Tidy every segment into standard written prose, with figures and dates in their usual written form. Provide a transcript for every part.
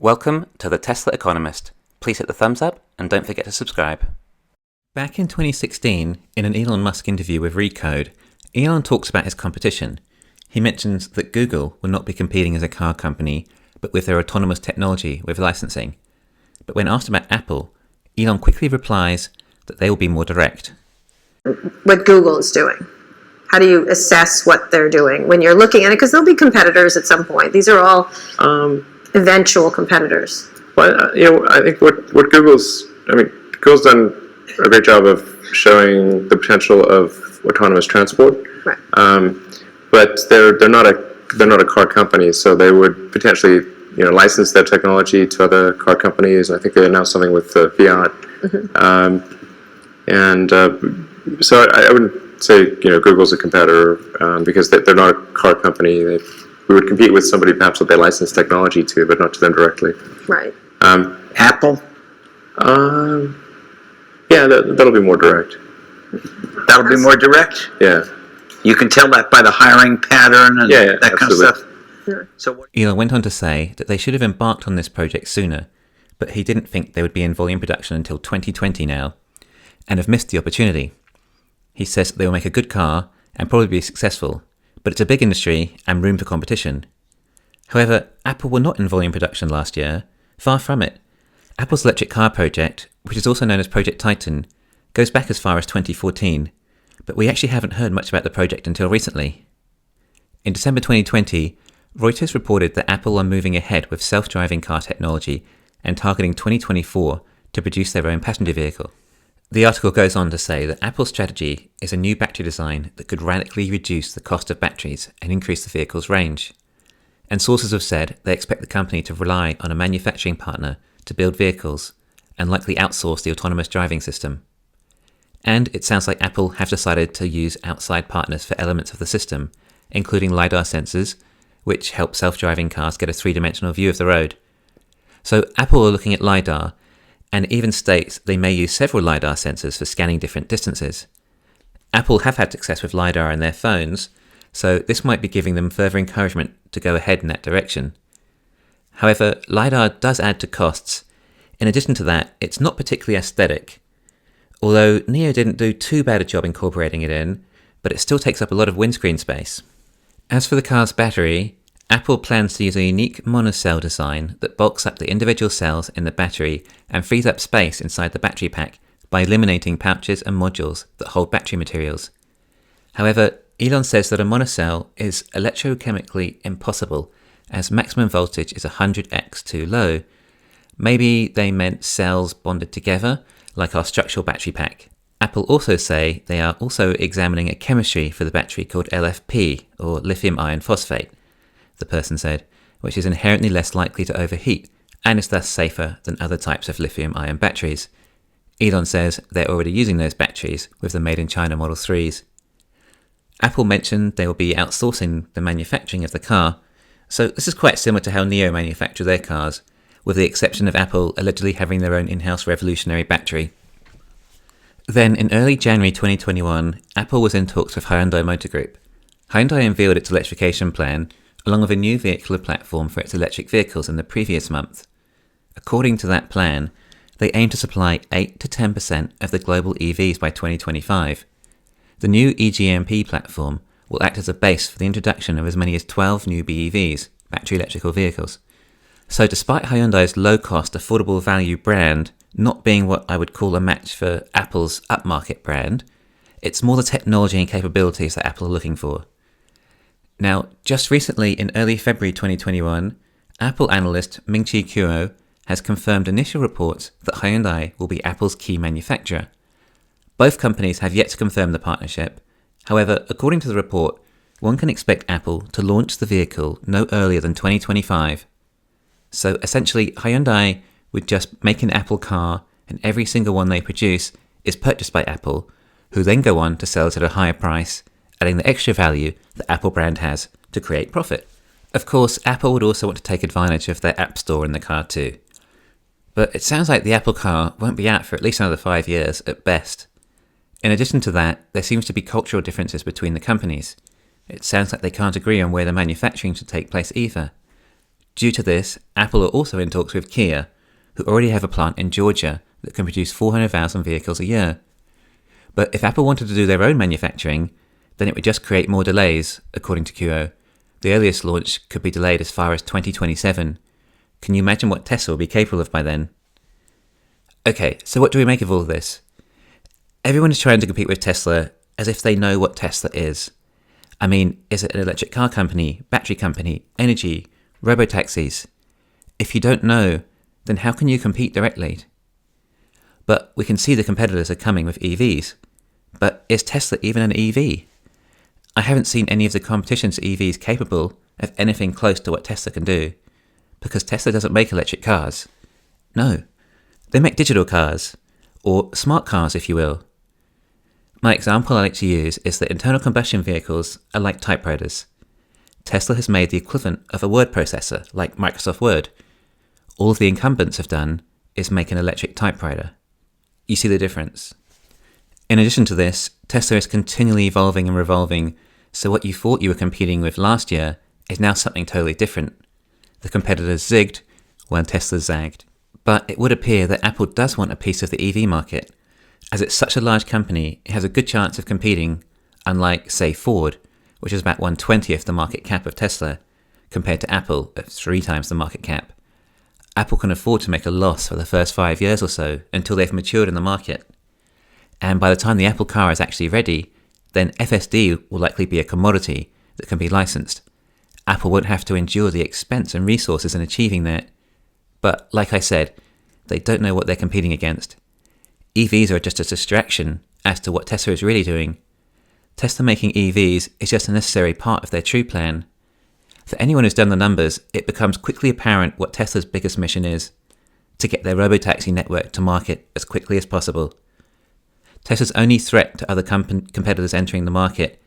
Welcome to the Tesla Economist. Please hit the thumbs up and don't forget to subscribe. Back in 2016, in an Elon Musk interview with Recode, Elon talks about his competition. He mentions that Google will not be competing as a car company, but with their autonomous technology with licensing. But when asked about Apple, Elon quickly replies that they will be more direct. What Google is doing. How do you assess what they're doing when you're looking at it? Because there'll be competitors at some point. These are all eventual competitors. Well, I think what Google's done a great job of showing the potential of autonomous transport. Right. But they're not a car company, so they would potentially license their technology to other car companies. I think they announced something with Fiat. Mm-hmm. So I wouldn't say Google's a competitor because they're not a car company. We would compete with somebody perhaps that they license technology to, but not to them directly. Right. Apple? Yeah, that'll be more direct. That'll be more direct? Yeah. You can tell that by the hiring pattern and that absolutely. kind of stuff? Yeah. So Elon went on to say that they should have embarked on this project sooner, but he didn't think they would be in volume production until 2020 now, and have missed the opportunity. He says that they will make a good car and probably be successful, but it's a big industry and room for competition. However, Apple were not in volume production last year. Far from it. Apple's electric car project, which is also known as Project Titan, goes back as far as 2014, but we actually haven't heard much about the project until recently. In December 2020, Reuters reported that Apple are moving ahead with self-driving car technology and targeting 2024 to produce their own passenger vehicle. The article goes on to say that Apple's strategy is a new battery design that could radically reduce the cost of batteries and increase the vehicle's range. And sources have said they expect the company to rely on a manufacturing partner to build vehicles and likely outsource the autonomous driving system. And it sounds like Apple have decided to use outside partners for elements of the system, including LiDAR sensors, which help self-driving cars get a three-dimensional view of the road. So Apple are looking at LiDAR, and even states they may use several LiDAR sensors for scanning different distances. Apple have had success with LiDAR in their phones, so this might be giving them further encouragement to go ahead in that direction. However, LiDAR does add to costs. In addition to that, it's not particularly aesthetic. Although NIO didn't do too bad a job incorporating it in, but it still takes up a lot of windscreen space. As for the car's battery, Apple plans to use a unique monocell design that bulks up the individual cells in the battery and frees up space inside the battery pack by eliminating pouches and modules that hold battery materials. However, Elon says that a monocell is electrochemically impossible as maximum voltage is 100x too low. Maybe they meant cells bonded together, like our structural battery pack. Apple also say they are also examining a chemistry for the battery called LFP, or lithium iron phosphate, the person said, which is inherently less likely to overheat and is thus safer than other types of lithium-ion batteries. Elon says they're already using those batteries with the made-in-China Model 3s. Apple mentioned they will be outsourcing the manufacturing of the car, so this is quite similar to how NIO manufacture their cars, with the exception of Apple allegedly having their own in-house revolutionary battery. Then, in early January 2021, Apple was in talks with Hyundai Motor Group. Hyundai unveiled its electrification plan, along with a new vehicular platform for its electric vehicles in the previous month. According to that plan, they aim to supply 8 to 10% of the global EVs by 2025. The new EGMP platform will act as a base for the introduction of as many as 12 new BEVs, battery electrical vehicles. So despite Hyundai's low-cost, affordable value brand not being what I would call a match for Apple's upmarket brand, it's more the technology and capabilities that Apple are looking for. Now, just recently in early February 2021, Apple analyst Ming-Chi Kuo has confirmed initial reports that Hyundai will be Apple's key manufacturer. Both companies have yet to confirm the partnership. However, according to the report, one can expect Apple to launch the vehicle no earlier than 2025. So essentially, Hyundai would just make an Apple car, and every single one they produce is purchased by Apple, who then go on to sell it at a higher price, adding the extra value the Apple brand has to create profit. Of course, Apple would also want to take advantage of their App Store in the car too. But it sounds like the Apple car won't be out for at least another 5 years at best. In addition to that, there seems to be cultural differences between the companies. It sounds like they can't agree on where the manufacturing should take place either. Due to this, Apple are also in talks with Kia, who already have a plant in Georgia that can produce 400,000 vehicles a year. But if Apple wanted to do their own manufacturing, then it would just create more delays, according to QO. The earliest launch could be delayed as far as 2027. Can you imagine what Tesla will be capable of by then? Okay, so what do we make of all of this? Everyone is trying to compete with Tesla as if they know what Tesla is. I mean, is it an electric car company, battery company, energy, robotaxis? If you don't know, then how can you compete directly? But we can see the competitors are coming with EVs. But is Tesla even an EV? I haven't seen any of the competition's EVs capable of anything close to what Tesla can do, because Tesla doesn't make electric cars. No, they make digital cars, or smart cars if you will. My example I like to use is that internal combustion vehicles are like typewriters. Tesla has made the equivalent of a word processor, like Microsoft Word. All the incumbents have done is make an electric typewriter. You see the difference? In addition to this, Tesla is continually evolving and revolving, so what you thought you were competing with last year is now something totally different. The competitors zigged, while Tesla zagged. But it would appear that Apple does want a piece of the EV market. As it's such a large company, it has a good chance of competing, unlike, say, Ford, which is about 1/20th the market cap of Tesla, compared to Apple at 3 times the market cap. Apple can afford to make a loss for the first 5 years or so until they've matured in the market. And by the time the Apple car is actually ready, then FSD will likely be a commodity that can be licensed. Apple won't have to endure the expense and resources in achieving that. But like I said, they don't know what they're competing against. EVs are just a distraction as to what Tesla is really doing. Tesla making EVs is just a necessary part of their true plan. For anyone who's done the numbers, it becomes quickly apparent what Tesla's biggest mission is: to get their robotaxi network to market as quickly as possible. Tesla's only threat to other competitors entering the market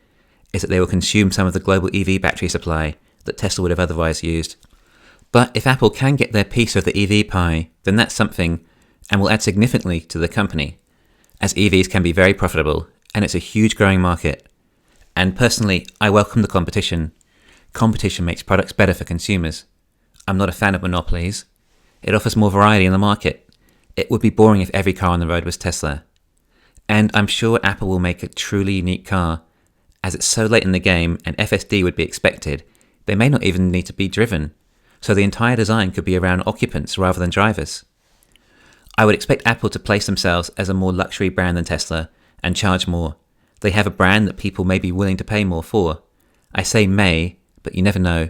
is that they will consume some of the global EV battery supply that Tesla would have otherwise used. But if Apple can get their piece of the EV pie, then that's something, and will add significantly to the company, as EVs can be very profitable, and it's a huge growing market. And personally, I welcome the competition. Competition makes products better for consumers. I'm not a fan of monopolies. It offers more variety in the market. It would be boring if every car on the road was Tesla. And I'm sure Apple will make a truly unique car. As it's so late in the game and FSD would be expected, they may not even need to be driven. So the entire design could be around occupants rather than drivers. I would expect Apple to place themselves as a more luxury brand than Tesla and charge more. They have a brand that people may be willing to pay more for. I say may, but you never know.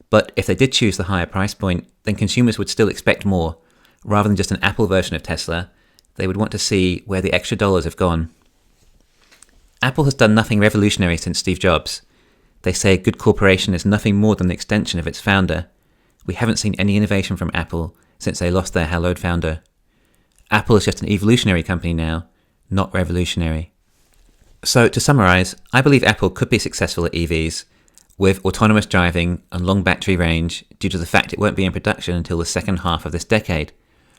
But if they did choose the higher price point, then consumers would still expect more. Rather than just an Apple version of Tesla, they would want to see where the extra dollars have gone. Apple has done nothing revolutionary since Steve Jobs. They say a good corporation is nothing more than the extension of its founder. We haven't seen any innovation from Apple since they lost their hallowed founder. Apple is just an evolutionary company now, not revolutionary. So to summarize, I believe Apple could be successful at EVs, with autonomous driving and long battery range due to the fact it won't be in production until the second half of this decade,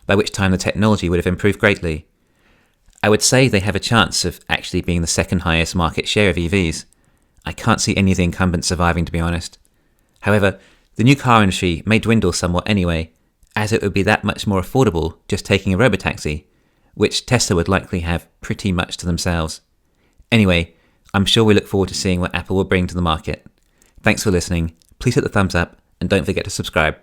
by which time the technology would have improved greatly. I would say they have a chance of actually being the second highest market share of EVs. I can't see any of the incumbents surviving, to be honest. However, the new car industry may dwindle somewhat anyway, as it would be that much more affordable just taking a robotaxi, which Tesla would likely have pretty much to themselves. Anyway, I'm sure we look forward to seeing what Apple will bring to the market. Thanks for listening, please hit the thumbs up, and don't forget to subscribe.